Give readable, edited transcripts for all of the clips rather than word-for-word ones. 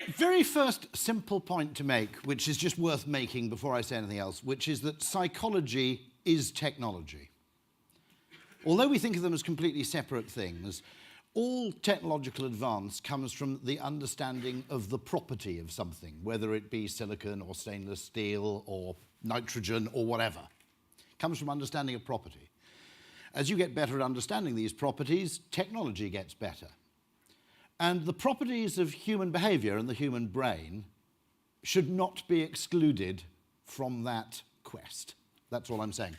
Very first simple point to make, which is just worth making before I say anything else, which is that psychology is technology. Although we think of them as completely separate things, all technological advance comes from the understanding of the property of something, whether it be silicon or stainless steel or nitrogen or whatever. It comes from understanding of property. As you get better at understanding these properties, technology gets better. And the properties of human behavior and the human brain should not be excluded from that quest. That's all I'm saying.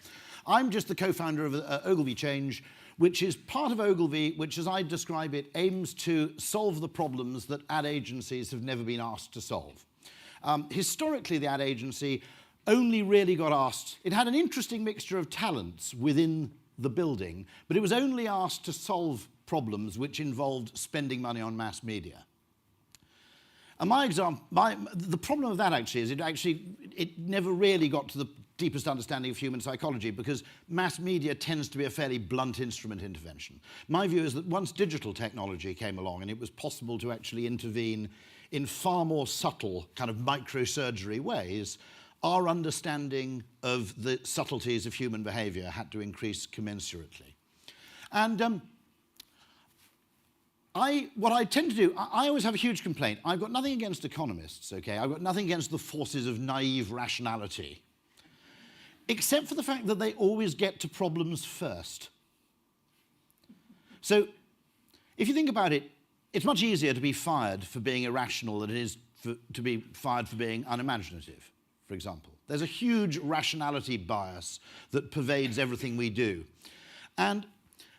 I'm just the co-founder of Ogilvy Change, which is part of Ogilvy, which, as I describe it, aims to solve the problems that ad agencies have never been asked to solve. Historically, the ad agency only really got asked, it had an interesting mixture of talents within the building, but it was only asked to solve problems which involved spending money on mass media. And the problem of that actually is it never really got to the deepest understanding of human psychology, because mass media tends to be a fairly blunt instrument intervention. My view is that once digital technology came along and it was possible to actually intervene in far more subtle kind of microsurgery ways, our understanding of the subtleties of human behavior had to increase commensurately. And what I tend to do, I always have a huge complaint. I've got nothing against economists, okay? I've got nothing against the forces of naive rationality, except for the fact that they always get to problems first. So if you think about it, it's much easier to be fired for being irrational than it is to be fired for being unimaginative, for example. There's a huge rationality bias that pervades everything we do. And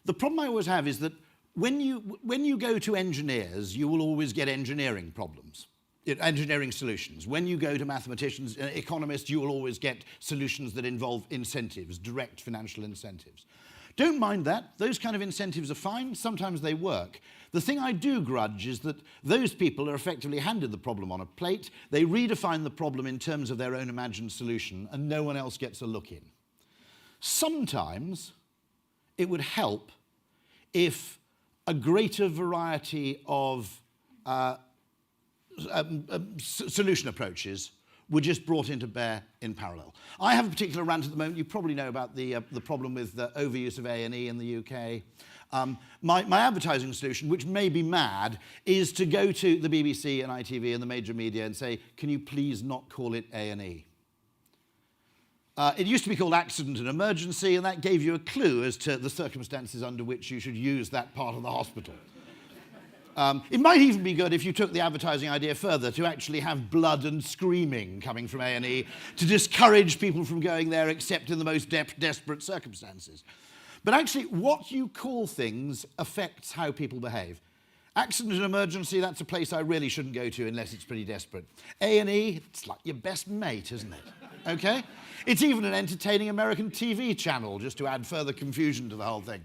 the problem I always have is that when you go to engineers, you will always get engineering problems, engineering solutions. When you go to mathematicians, economists, you will always get solutions that involve incentives, direct financial incentives. Don't mind that. Those kind of incentives are fine. Sometimes they work. The thing I do grudge is that those people are effectively handed the problem on a plate. They redefine the problem in terms of their own imagined solution, and no one else gets a look in. Sometimes it would help if a greater variety of solution approaches were just brought into bear in parallel. I have a particular rant at the moment. You probably know about the problem with overuse of A&E in the UK. My advertising solution, which may be mad, is to go to the BBC and ITV and the major media and say, can you please not call it A&E? It used to be called accident and emergency, and that gave you a clue as to the circumstances under which you should use that part of the hospital. It might even be good if you took the advertising idea further to actually have blood and screaming coming from A&E to discourage people from going there except in the most desperate circumstances. But actually, what you call things affects how people behave. Accident and emergency, that's a place I really shouldn't go to unless it's pretty desperate. A&E, it's like your best mate, isn't it? Okay? It's even an entertaining American TV channel, just to add further confusion to the whole thing.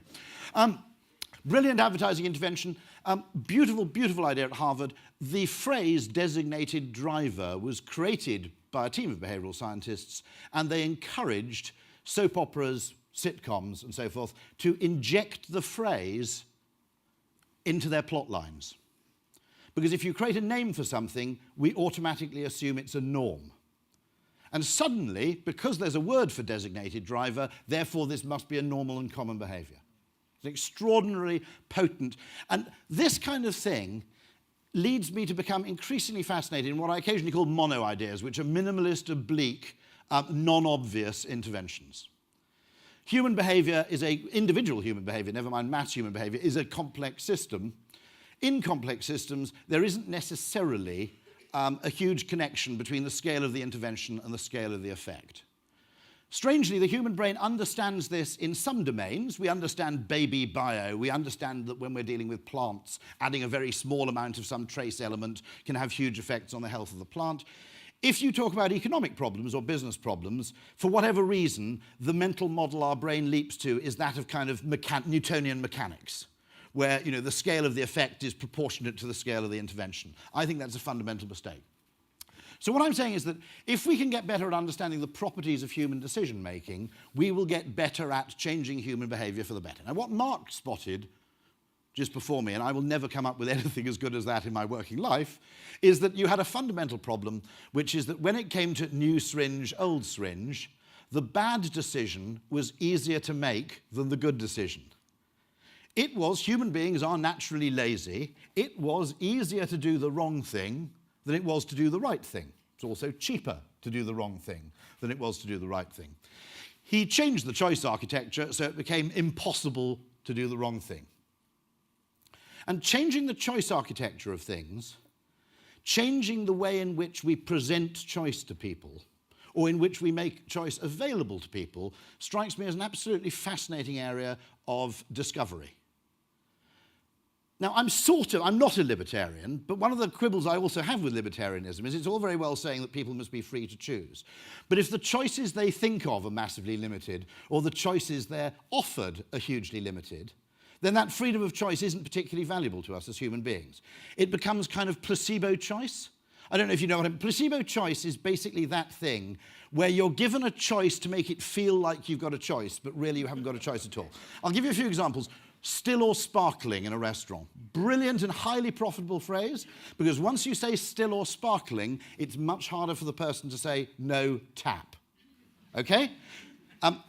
Brilliant advertising intervention. Beautiful, beautiful idea at Harvard. The phrase designated driver was created by a team of behavioral scientists, and they encouraged soap operas, sitcoms, and so forth to inject the phrase into their plot lines. Because if you create a name for something, we automatically assume it's a norm. And suddenly, because there's a word for designated driver, therefore this must be a normal and common behavior. It's extraordinarily potent. And this kind of thing leads me to become increasingly fascinated in what I occasionally call mono ideas, which are minimalist, oblique, non-obvious interventions. Human behavior is individual human behavior, never mind mass human behavior, is a complex system. In complex systems, there isn't necessarily a huge connection between the scale of the intervention and the scale of the effect. Strangely, the human brain understands this in some domains. We understand baby bio. We understand that when we're dealing with plants, adding a very small amount of some trace element can have huge effects on the health of the plant. If you talk about economic problems or business problems, for whatever reason, the mental model our brain leaps to is that of kind of Newtonian mechanics, where the scale of the effect is proportionate to the scale of the intervention. I think that's a fundamental mistake. So what I'm saying is that if we can get better at understanding the properties of human decision-making, we will get better at changing human behavior for the better. Now, what Mark spotted just before me, and I will never come up with anything as good as that in my working life, is that you had a fundamental problem, which is that when it came to new syringe, old syringe, the bad decision was easier to make than the good decision. It was, human beings are naturally lazy, it was easier to do the wrong thing than it was to do the right thing. It's also cheaper to do the wrong thing than it was to do the right thing. He changed the choice architecture so it became impossible to do the wrong thing. And changing the choice architecture of things, changing the way in which we present choice to people, or in which we make choice available to people, strikes me as an absolutely fascinating area of discovery. Now, I'm not a libertarian, but one of the quibbles I also have with libertarianism is it's all very well saying that people must be free to choose. But if the choices they think of are massively limited, or the choices they're offered are hugely limited, then that freedom of choice isn't particularly valuable to us as human beings. It becomes kind of placebo choice. I don't know if you know what I mean. Placebo choice is basically that thing where you're given a choice to make it feel like you've got a choice, but really you haven't got a choice at all. I'll give you a few examples. Still or sparkling in a restaurant. Brilliant and highly profitable phrase, because once you say still or sparkling, it's much harder for the person to say no tap. Okay?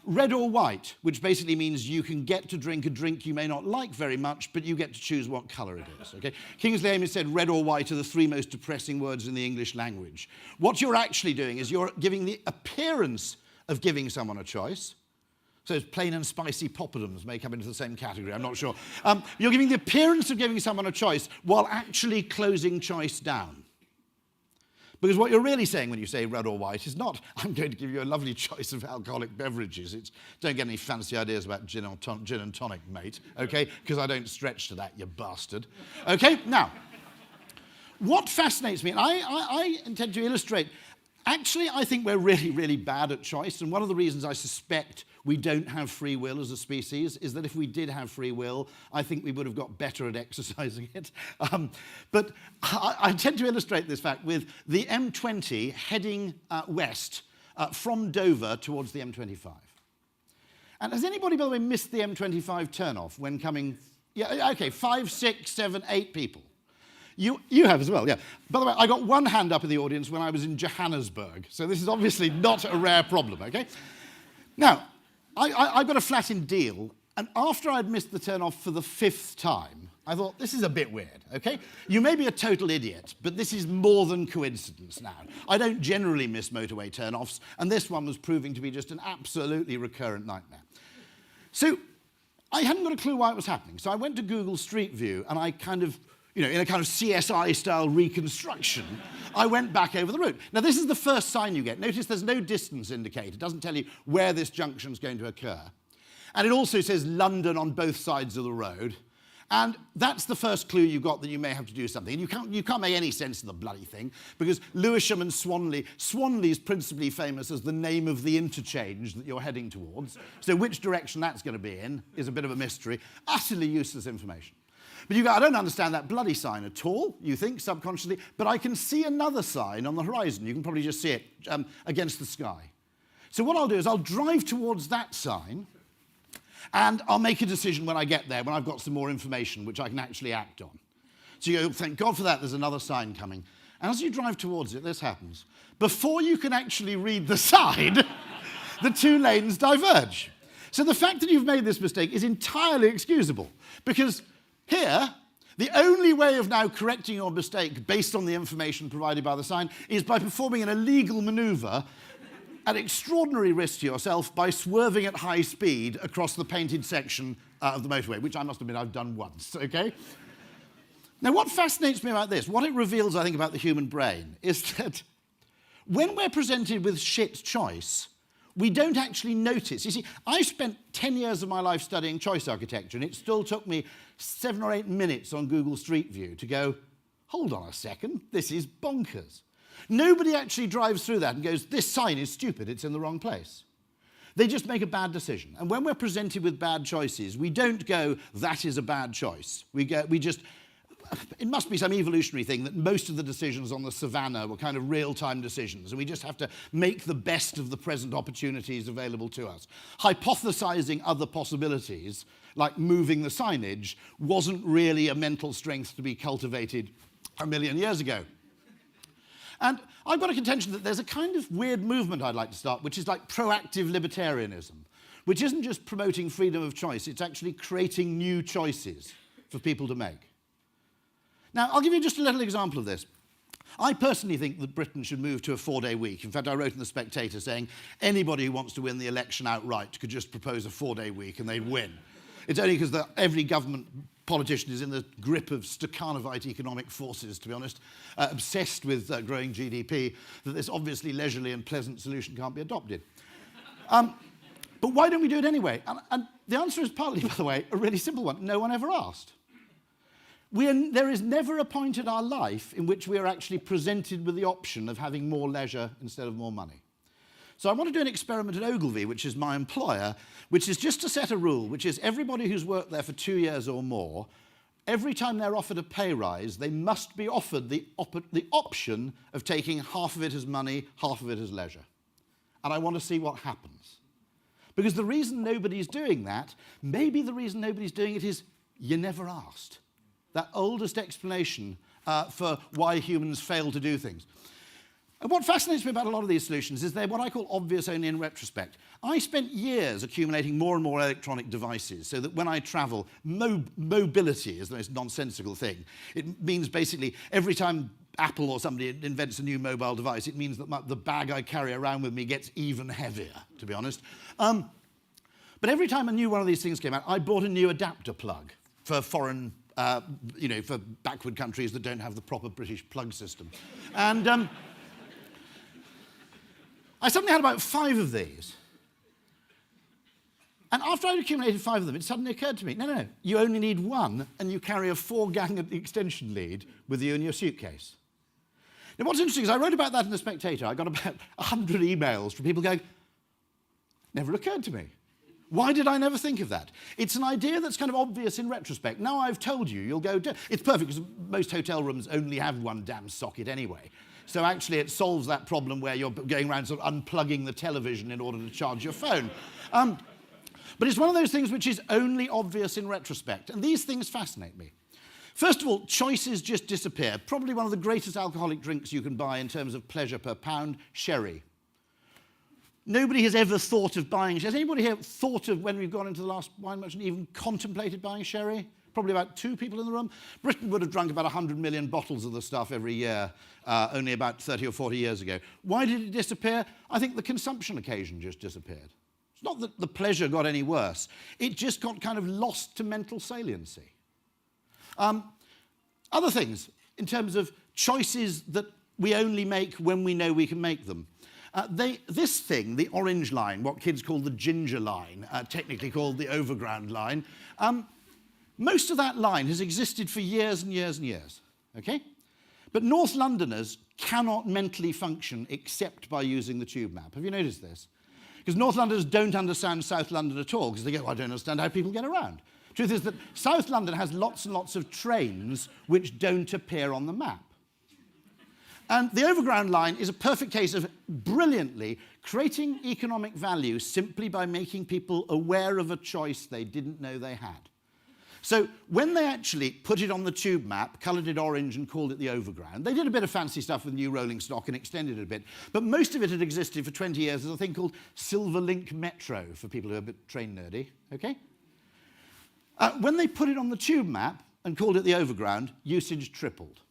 Red or white, which basically means you can get to drink a drink you may not like very much, but you get to choose what colour it is. Okay? Kingsley Amis said red or white are the three most depressing words in the English language. What you're actually doing is you're giving the appearance of giving someone a choice. So plain and spicy poppadoms may come into the same category, I'm not sure. You're giving the appearance of giving someone a choice while actually closing choice down. Because what you're really saying when you say red or white is not, I'm going to give you a lovely choice of alcoholic beverages. It's, don't get any fancy ideas about gin and tonic, mate, okay? Because I don't stretch to that, you bastard. Okay, now, what fascinates me, and I intend to illustrate, actually I think we're really, really bad at choice, and one of the reasons I suspect we don't have free will as a species is that if we did have free will, I think we would have got better at exercising it. But I tend to illustrate this fact with the M20 heading west from Dover towards the M25. And has anybody, by the way, missed the M25 turnoff when coming? Yeah, okay, 5, 6, 7, 8 people. You have as well, yeah. By the way, I got one hand up in the audience when I was in Johannesburg, so this is obviously not a rare problem, okay? Now, I got a flat in Deal, and after I'd missed the turn-off for the 5th time, I thought, this is a bit weird, okay? You may be a total idiot, but this is more than coincidence now. I don't generally miss motorway turn-offs, and this one was proving to be just an absolutely recurrent nightmare. So I hadn't got a clue why it was happening, so I went to Google Street View, and I kind of, in a kind of CSI-style reconstruction, I went back over the route. Now, this is the first sign you get. Notice there's no distance indicator. It doesn't tell you where this junction's going to occur. And it also says London on both sides of the road. And that's the first clue you got that you may have to do something. And you can't make any sense of the bloody thing, because Lewisham and Swanley's principally famous as the name of the interchange that you're heading towards. So which direction that's going to be in is a bit of a mystery. Utterly useless information. But you go, I don't understand that bloody sign at all, you think, subconsciously, but I can see another sign on the horizon. You can probably just see it against the sky. So what I'll do is I'll drive towards that sign, and I'll make a decision when I get there, when I've got some more information which I can actually act on. So you go, thank God for that, there's another sign coming. And as you drive towards it, this happens. Before you can actually read the sign, the two lanes diverge. So the fact that you've made this mistake is entirely excusable, because here, the only way of now correcting your mistake based on the information provided by the sign is by performing an illegal maneuver at extraordinary risk to yourself by swerving at high speed across the painted section of the motorway, which I must admit I've done once, okay? Now, what fascinates me about this, what it reveals, I think, about the human brain, is that when we're presented with shit choice, we don't actually notice. You see, I spent 10 years of my life studying choice architecture, and it still took me 7 or 8 minutes on Google Street View to go, hold on a second, this is bonkers. Nobody actually drives through that and goes, this sign is stupid, it's in the wrong place. They just make a bad decision. And when we're presented with bad choices, we don't go, that is a bad choice. We just, it must be some evolutionary thing that most of the decisions on the savannah were kind of real-time decisions, and we just have to make the best of the present opportunities available to us. Hypothesizing other possibilities, like moving the signage, wasn't really a mental strength to be cultivated a million years ago. And I've got a contention that there's a kind of weird movement I'd like to start, which is like proactive libertarianism, which isn't just promoting freedom of choice, it's actually creating new choices for people to make. Now, I'll give you just a little example of this. I personally think that Britain should move to a 4-day week. In fact, I wrote in The Spectator saying anybody who wants to win the election outright could just propose a 4-day week and they'd win. It's only because every government politician is in the grip of Stakhanovite economic forces, to be honest, obsessed with growing GDP, that this obviously leisurely and pleasant solution can't be adopted. But why don't we do it anyway? And the answer is partly, by the way, a really simple one. No one ever asked. There is never a point in our life in which we are actually presented with the option of having more leisure instead of more money. So I want to do an experiment at Ogilvy, which is my employer, which is just to set a rule, which is everybody who's worked there for 2 years or more, every time they're offered a pay rise, they must be offered the option of taking half of it as money, half of it as leisure. And I want to see what happens. Because the reason nobody's doing that, maybe the reason nobody's doing it is you never asked. That oldest explanation for why humans fail to do things. And what fascinates me about a lot of these solutions is they're what I call obvious only in retrospect. I spent years accumulating more and more electronic devices so that when I travel, mobility is the most nonsensical thing. It means basically every time Apple or somebody invents a new mobile device, it means that the bag I carry around with me gets even heavier, to be honest. But every time a new one of these things came out, I bought a new adapter plug for foreign for backward countries that don't have the proper British plug system. And I suddenly had about 5 of these. And after I'd accumulated 5 of them, it suddenly occurred to me, no, you only need one, and you carry a 4-gang extension lead with you in your suitcase. Now, what's interesting is I wrote about that in The Spectator. I got about 100 emails from people going, never occurred to me. Why did I never think of that? It's an idea that's kind of obvious in retrospect. Now I've told you, you'll go, it's perfect because most hotel rooms only have one damn socket anyway. So actually it solves that problem where you're going around sort of unplugging the television in order to charge your phone. But it's one of those things which is only obvious in retrospect. And these things fascinate me. First of all, choices just disappear. Probably one of the greatest alcoholic drinks you can buy in terms of pleasure per pound, sherry. Nobody has ever thought of buying sherry. Has anybody here thought of, when we've gone into the last wine merchant, even contemplated buying sherry? Probably about 2 people in the room. Britain would have drunk about 100 million bottles of the stuff every year, only about 30 or 40 years ago. Why did it disappear? I think the consumption occasion just disappeared. It's not that the pleasure got any worse. It just got kind of lost to mental saliency. Other things, in terms of choices that we only make when we know we can make them. This thing, the orange line, what kids call the ginger line, technically called the overground line, most of that line has existed for years and years and years, okay? But North Londoners cannot mentally function except by using the tube map. Have you noticed this? Because North Londoners don't understand South London at all, because they go, I don't understand how people get around. Truth is that South London has lots and lots of trains which don't appear on the map. And the overground line is a perfect case of brilliantly creating economic value simply by making people aware of a choice they didn't know they had. So when they actually put it on the tube map, coloured it orange and called it the overground, they did a bit of fancy stuff with new rolling stock and extended it a bit, but most of it had existed for 20 years as a thing called Silver Link Metro, for people who are a bit train nerdy, okay? When they put it on the tube map and called it the overground, usage tripled.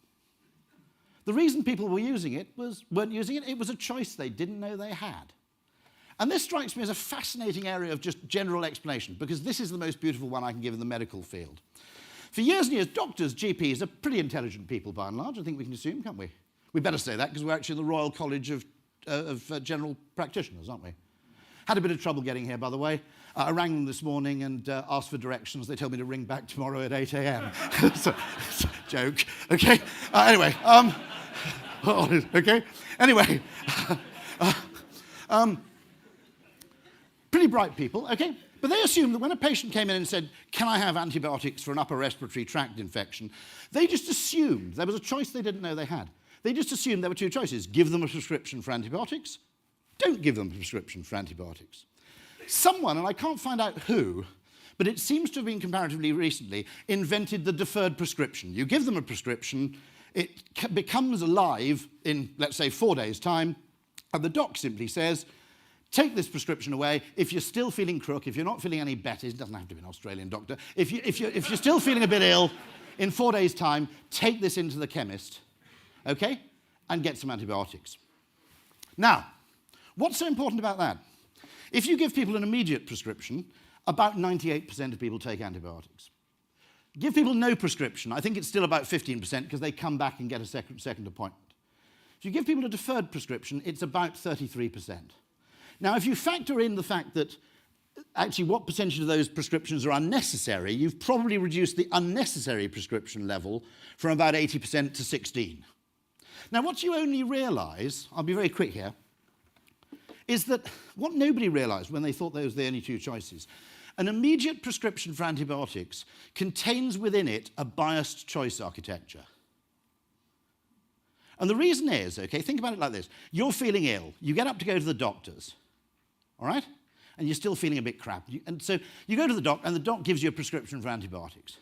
The reason people weren't using it, it was a choice they didn't know they had. And this strikes me as a fascinating area of just general explanation, because this is the most beautiful one I can give in the medical field. For years and years, doctors, GPs, are pretty intelligent people by and large, I think we can assume, can't we? We better say that, because we're actually the Royal College of General Practitioners, aren't we? Had a bit of trouble getting here, by the way. I rang them this morning and asked for directions. They told me to ring back tomorrow at 8 a.m. It's a joke, okay? Anyway, okay? Anyway, pretty bright people, okay? But they assumed that when a patient came in and said, can I have antibiotics for an upper respiratory tract infection, they just assumed there was a choice they didn't know they had. They just assumed there were two choices. Give them a prescription for antibiotics, don't give them a prescription for antibiotics. Someone, and I can't find out who, but it seems to have been comparatively recently, invented the deferred prescription. You give them a prescription, it becomes alive in, let's say, 4 days' time, and the doc simply says, take this prescription away. If you're still feeling crook, if you're not feeling any better, it doesn't have to be an Australian doctor, if you're still feeling a bit ill, in 4 days' time, take this into the chemist, okay, and get some antibiotics. Now, what's so important about that? If you give people an immediate prescription, about 98% of people take antibiotics. Give people no prescription, I think it's still about 15% because they come back and get a second appointment. If you give people a deferred prescription, it's about 33%. Now, if you factor in the fact that actually what percentage of those prescriptions are unnecessary, you've probably reduced the unnecessary prescription level from about 80% to 16%. Now, what you only realise, I'll be very quick here, is that what nobody realised when they thought those were the only two choices, an immediate prescription for antibiotics contains within it a biased choice architecture. And the reason is, okay, think about it like this. You're feeling ill. You get up to go to the doctor's, all right? And you're still feeling a bit crap. And so you go to the doc, and the doc gives you a prescription for antibiotics.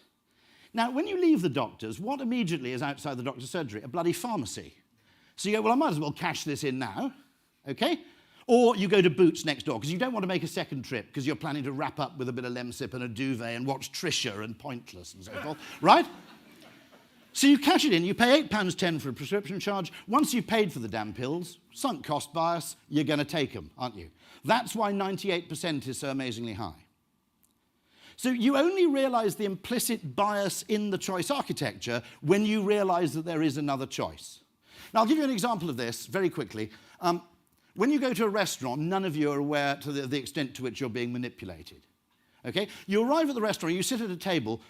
Now, when you leave the doctor's, what immediately is outside the doctor's surgery? A bloody pharmacy. So you go, well, I might as well cash this in now, okay? Or you go to Boots next door, because you don't want to make a second trip, because you're planning to wrap up with a bit of Lemsip and a duvet and watch Trisha and Pointless and so forth, right? So you cash it in, you pay £8.10 for a prescription charge. Once you've paid for the damn pills, sunk cost bias, you're going to take them, aren't you? That's why 98% is so amazingly high. So you only realise the implicit bias in the choice architecture when you realise that there is another choice. Now, I'll give you an example of this very quickly. When you go to a restaurant, none of you are aware to the extent to which you're being manipulated. Okay? You arrive at the restaurant, you sit at a table.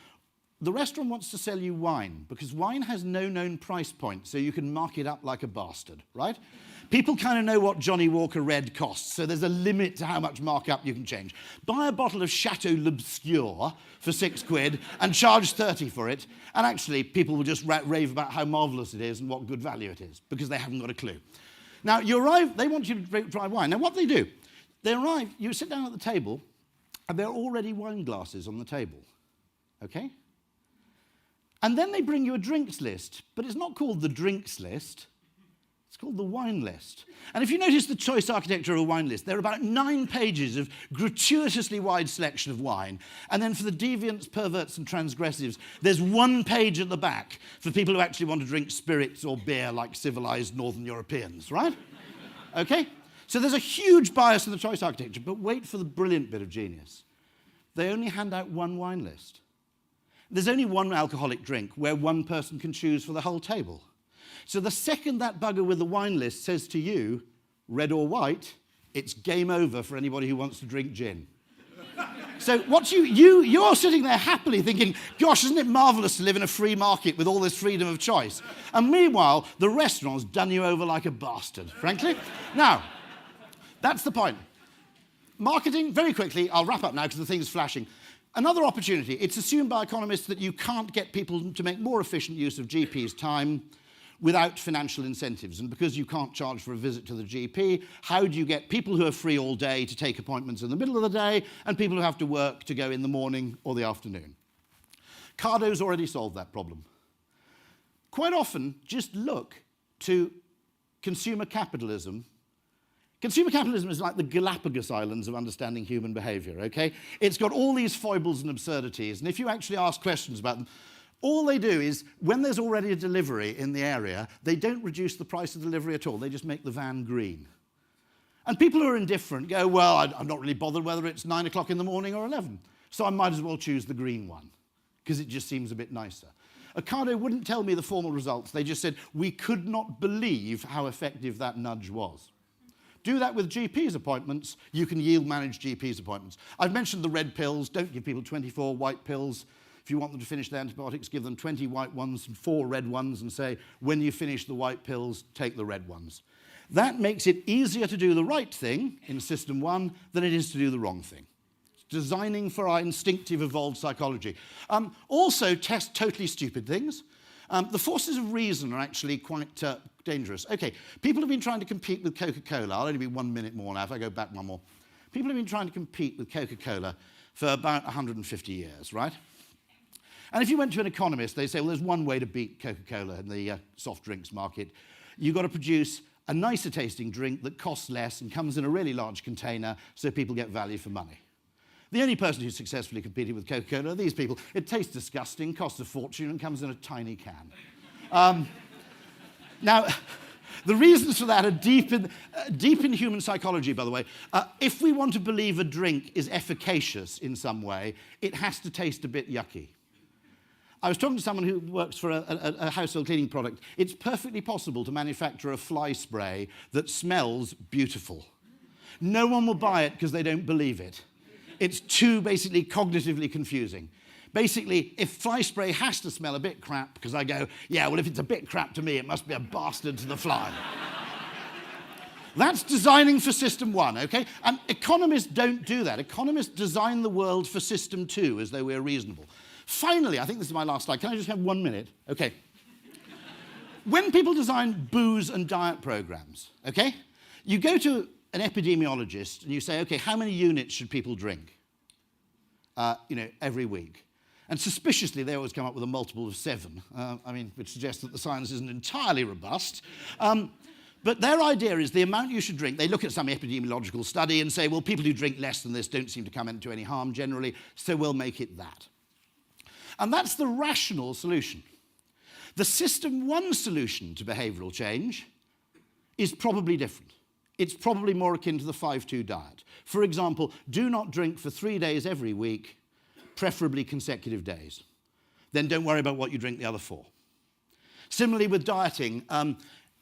The restaurant wants to sell you wine, because wine has no known price point, so you can mark it up like a bastard, right? People kind of know what Johnny Walker Red costs, so there's a limit to how much markup you can change. Buy a bottle of Chateau L'Obscur for £6 and charge 30 for it, and actually people will just rave about how marvellous it is and what good value it is, because they haven't got a clue. Now, you arrive, they want you to try wine. Now, what they do, they arrive, you sit down at the table, and there are already wine glasses on the table, okay? And then they bring you a drinks list, but it's not called the drinks list, it's called the wine list. And if you notice the choice architecture of a wine list, there are about 9 pages of gratuitously wide selection of wine. And then for the deviants, perverts, and transgressives, there's 1 page at the back for people who actually want to drink spirits or beer like civilized Northern Europeans, right? Okay? So there's a huge bias in the choice architecture, but wait for the brilliant bit of genius. They only hand out 1 wine list. There's only 1 alcoholic drink where 1 person can choose for the whole table. So the second that bugger with the wine list says to you, red or white, it's game over for anybody who wants to drink gin. So what you're sitting there happily thinking, gosh, isn't it marvellous to live in a free market with all this freedom of choice? And meanwhile, the restaurant's done you over like a bastard, frankly. Now, that's the point. Marketing, very quickly, I'll wrap up now because the thing's flashing. Another opportunity, it's assumed by economists that you can't get people to make more efficient use of GP's time without financial incentives. And because you can't charge for a visit to the GP, how do you get people who are free all day to take appointments in the middle of the day and people who have to work to go in the morning or the afternoon? Cardo's already solved that problem. Quite often, just look to consumer capitalism. Consumer capitalism is like the Galapagos Islands of understanding human behaviour, okay? It's got all these foibles and absurdities, and if you actually ask questions about them, all they do is, when there's already a delivery in the area, they don't reduce the price of delivery at all. They just make the van green. And people who are indifferent go, well, I'm not really bothered whether it's 9 o'clock in the morning or 11, so I might as well choose the green one, because it just seems a bit nicer. Ocado wouldn't tell me the formal results. They just said, we could not believe how effective that nudge was. Do that with GP's appointments, you can yield manage GP's appointments. I've mentioned the red pills. Don't give people 24 white pills. If you want them to finish their antibiotics, give them 20 white ones and 4 red ones and say, when you finish the white pills, take the red ones. That makes it easier to do the right thing in system 1 than it is to do the wrong thing. designing for our instinctive evolved psychology. Also test totally stupid things. The forces of reason are actually quite dangerous. Okay, people have been trying to compete with Coca-Cola. I'll only be 1 minute more now if I go back one more. People have been trying to compete with Coca-Cola for about 150 years, right? And if you went to an economist, they say, well, there's one way to beat Coca-Cola in the soft drinks market. You've got to produce a nicer tasting drink that costs less and comes in a really large container so people get value for money. The only person who's successfully competed with Coca-Cola are these people. It tastes disgusting, costs a fortune, and comes in a tiny can. Now, the reasons for that are deep in human psychology, by the way. If we want to believe a drink is efficacious in some way, it has to taste a bit yucky. I was talking to someone who works for a household cleaning product. It's perfectly possible to manufacture a fly spray that smells beautiful. No one will buy it because they don't believe it. It's too basically cognitively confusing. Basically, if fly spray has to smell a bit crap, because I go, yeah, well, if it's a bit crap to me, it must be a bastard to the fly. That's designing for system 1, okay? And economists don't do that. Economists design the world for system 2 as though we're reasonable. Finally, I think this is my last slide. Can I just have 1 minute? Okay. When people design booze and diet programs, okay, you go to an epidemiologist and you say, okay, how many units should people drink, every week? And suspiciously, they always come up with a multiple of 7, which suggests that the science isn't entirely robust. But their idea is the amount you should drink. They look at some epidemiological study and say, well, people who drink less than this don't seem to come into any harm generally, so we'll make it that. And that's the rational solution. The system 1 solution to behavioral change is probably different. It's probably more akin to the 5-2 diet. For example, do not drink for 3 days every week, preferably consecutive days. Then don't worry about what you drink the other 4. Similarly with dieting,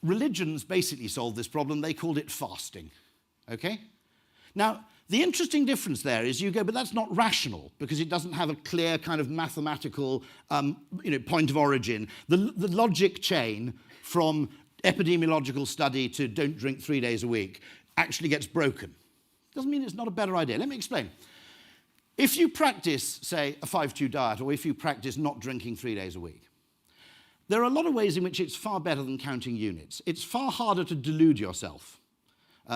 religions basically solved this problem. They called it fasting, okay? Now, the interesting difference there is you go, but that's not rational because it doesn't have a clear kind of mathematical point of origin. The logic chain from epidemiological study to don't drink 3 days a week actually gets broken. Doesn't mean it's not a better idea. Let me explain. If you practice, say, a 5-2 diet, or if you practice not drinking 3 days a week, there are a lot of ways in which it's far better than counting units. It's far harder to delude yourself.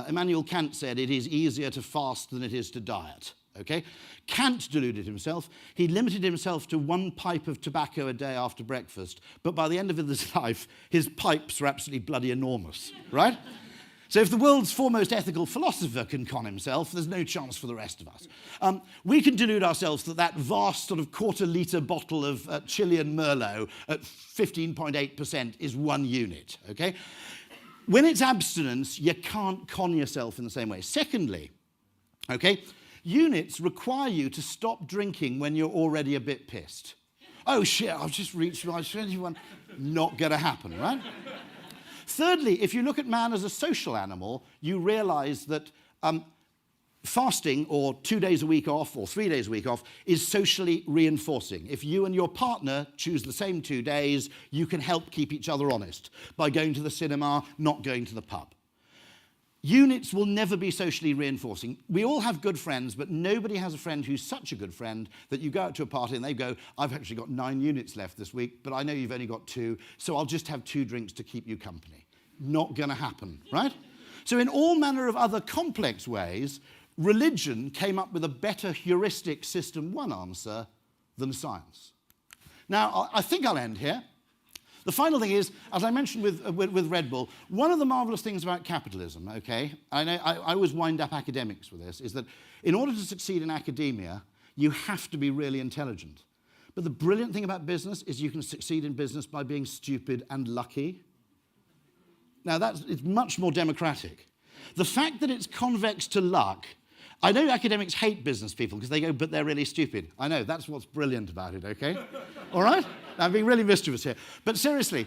Immanuel Kant said it is easier to fast than it is to diet. Okay? Kant deluded himself. He limited himself to 1 pipe of tobacco a day after breakfast, but by the end of his life, his pipes were absolutely bloody enormous, right? So if the world's foremost ethical philosopher can con himself, there's no chance for the rest of us. We can delude ourselves that vast sort of quarter-litre bottle of Chilean Merlot at 15.8% is 1 unit, okay? When it's abstinence, you can't con yourself in the same way. Secondly, okay, units require you to stop drinking when you're already a bit pissed. Oh shit, I've just reached my 21. Not going to happen, right? Thirdly, if you look at man as a social animal, you realize that fasting, or 2 days a week off, or 3 days a week off, is socially reinforcing. If you and your partner choose the same 2 days, you can help keep each other honest by going to the cinema, not going to the pub. Units will never be socially reinforcing. We all have good friends, but nobody has a friend who's such a good friend that you go out to a party and they go, I've actually got 9 units left this week, but I know you've only got 2, so I'll just have 2 drinks to keep you company. Not going to happen, right? So in all manner of other complex ways, religion came up with a better heuristic system 1 answer than science. Now, I think I'll end here. The final thing is, as I mentioned with Red Bull, one of the marvelous things about capitalism, okay, I always wind up academics with this, is that in order to succeed in academia, you have to be really intelligent. But the brilliant thing about business is you can succeed in business by being stupid and lucky. Now, it's much more democratic. The fact that it's convex to luck, I know academics hate business people because they go, but they're really stupid. I know, that's what's brilliant about it, okay? All right? I'm being really mischievous here. But seriously,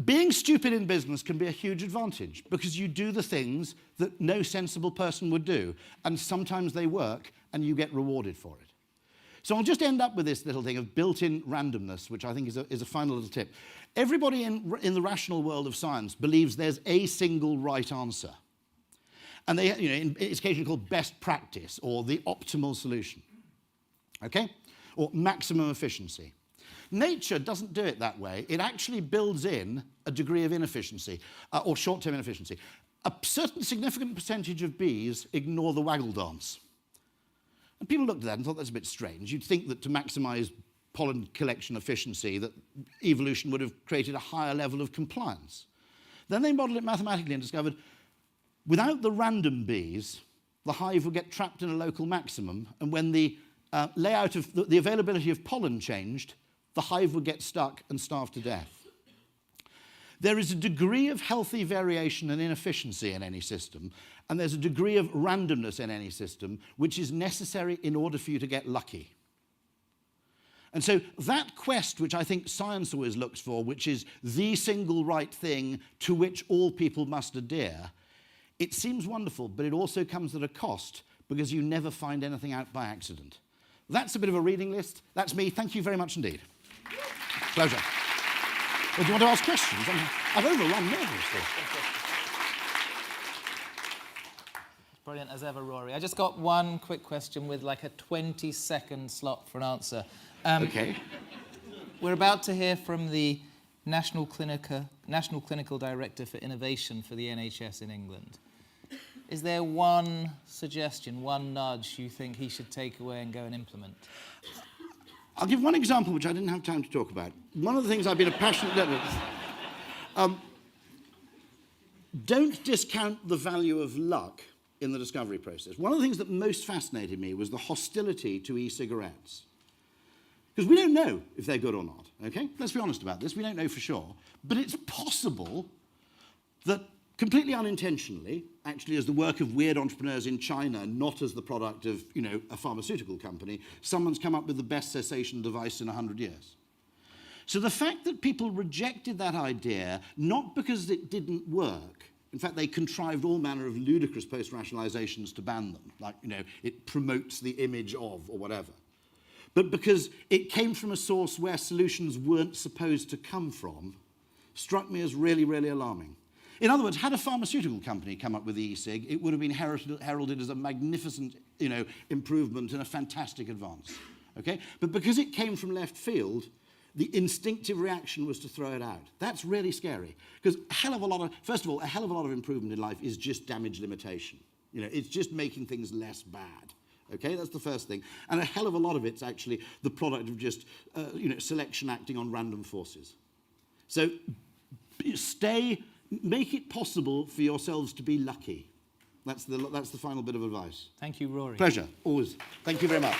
being stupid in business can be a huge advantage because you do the things that no sensible person would do, and sometimes they work and you get rewarded for it. So I'll just end up with this little thing of built-in randomness, which I think is a final little tip. Everybody in the rational world of science believes there's a single right answer. And they, it's occasionally called best practice or the optimal solution, okay? Or maximum efficiency. Nature doesn't do it that way. It actually builds in a degree of inefficiency, or short-term inefficiency. A certain significant percentage of bees ignore the waggle dance. And people looked at that and thought that's a bit strange. You'd think that to maximize pollen collection efficiency, that evolution would have created a higher level of compliance. Then they modeled it mathematically and discovered without the random bees, the hive would get trapped in a local maximum, and when the layout of the availability of pollen changed, the hive would get stuck and starve to death. There is a degree of healthy variation and inefficiency in any system, and there's a degree of randomness in any system which is necessary in order for you to get lucky. And so that quest, which I think science always looks for, which is the single right thing to which all people must adhere, it seems wonderful, but it also comes at a cost because you never find anything out by accident. That's a bit of a reading list. That's me. Thank you very much indeed. Pleasure. Well, do you want to ask questions? I've overrun nervously. Brilliant as ever, Rory. I just got one quick question with like a 20-second slot for an answer. Okay. We're about to hear from the National Clinical Director for Innovation for the NHS in England. Is there one suggestion, one nudge you think he should take away and go and implement? I'll give one example which I didn't have time to talk about. One of the things I've been a passionate... don't discount the value of luck in the discovery process. One of the things that most fascinated me was the hostility to e-cigarettes. Because we don't know if they're good or not, okay? Let's be honest about this. We don't know for sure. But it's possible that completely unintentionally, actually as the work of weird entrepreneurs in China, not as the product of, a pharmaceutical company, someone's come up with the best cessation device in 100 years. So the fact that people rejected that idea, not because it didn't work, in fact, they contrived all manner of ludicrous post-rationalizations to ban them, like, it promotes the image of, or whatever. But because it came from a source where solutions weren't supposed to come from, struck me as really, really alarming. In other words, had a pharmaceutical company come up with the e-cig, it would have been heralded as a magnificent, improvement and a fantastic advance, okay? But because it came from left field, the instinctive reaction was to throw it out. That's really scary, because first of all, a hell of a lot of improvement in life is just damage limitation. It's just making things less bad. Okay, that's the first thing. And a hell of a lot of it's actually the product of just, selection acting on random forces. So make it possible for yourselves to be lucky. That's the final bit of advice. Thank you, Rory. Pleasure, always. Thank you very much.